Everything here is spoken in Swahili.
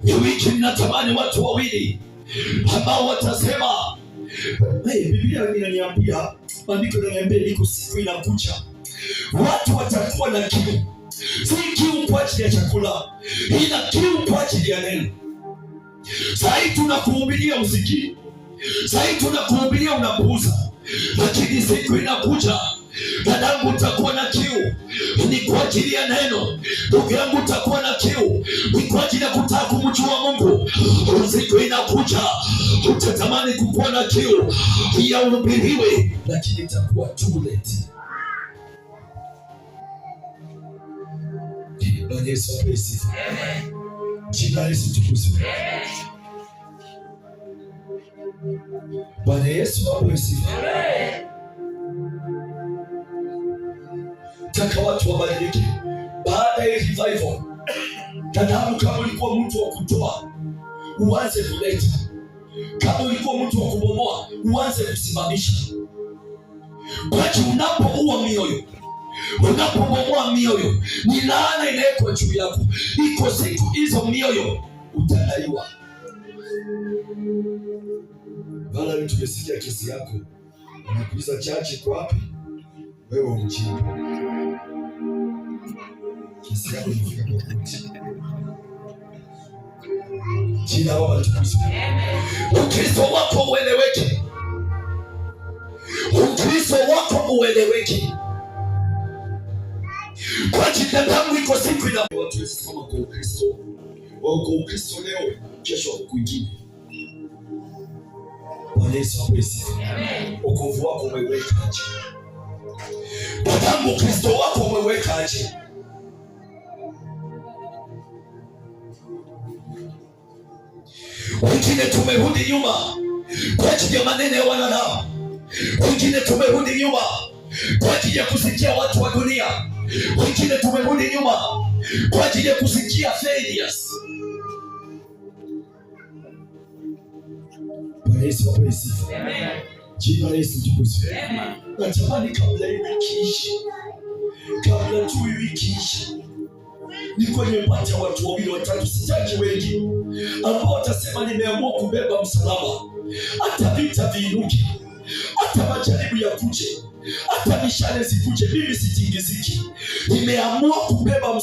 wiki ninatamani watu wawili ambao watasema Biblia inaniambia, maandiko yananiambia iko siku inakuja watu watakuwa na kiu. Si kiu kwa ajili ya chakula, ila kiu kwa ajili ya neno. Sasa tunakuhubiria usikii, sasa tunakuhubiria unapuuza, lakini siku inakuja dadangu utakuwa na kiu, ni kwa ajili ya neno. Ndugu yangu utakuwa na kiu, ni kwa ajili ya kutaka kumjua Mungu. Siku inakuja utatamani kukuwa na kiu ya uhubiriwe, lakini itakuwa too late. Bwana Yesu asifiwe. Jina la Yesu tukuzwe. Bwana Yesu asifiwe. Taka watu wabadilike baada ya revival. Tazama, kama ulikuwa mtu wa kutoa, uanze kuleta. Kama ulikuwa mtu wa kubomoa, uanze kusimamisha. Kwa sababu unapoua mioyo, unapobomoa mioyo, ni laana inawekwa juu yako. Iko siku hizo mioyo utadaiwa. Bala, tumesikia kesi yako, unakuuliza chache kwa wapi? Wewe umjinga. Kesi yako inafika kwa koti. Jina la Bwana tukuzwe. Ukristo wako ueleweke. Ukristo wako ueleweke. Kwa jina langu iko siku ina watu wasimama kwa Ukristo. Wao kwa Ukristo leo, kesho wako kwingine. Bwana Yesu asifiwe. Wokovu wako umeweka aje? Dadangu, Kristo wako umeweka aje? Wengine tumerudi nyuma kwa ajili ya maneno ya wanadamu. Wengine tumerudi nyuma kwa ajili ya kusikia watu wa dunia. Wengine tumerudi nyuma kwa ajili ya kusikia failures. Bwana Yesu asifiwe. Amen. Jina la Yesu tukuzwe. Amen. Natamani kabla hii wiki ishi, kabla tu wiki ishi, niko nimepata watu wawili watatu, sitaki wengi, ambao watasema nimeamua kubeba msalaba. Hata vita viinuke, hata majaribu ya kuje, hata mishale zikuje, mimi sitingiziki. Nimeamua kubeba msalaba.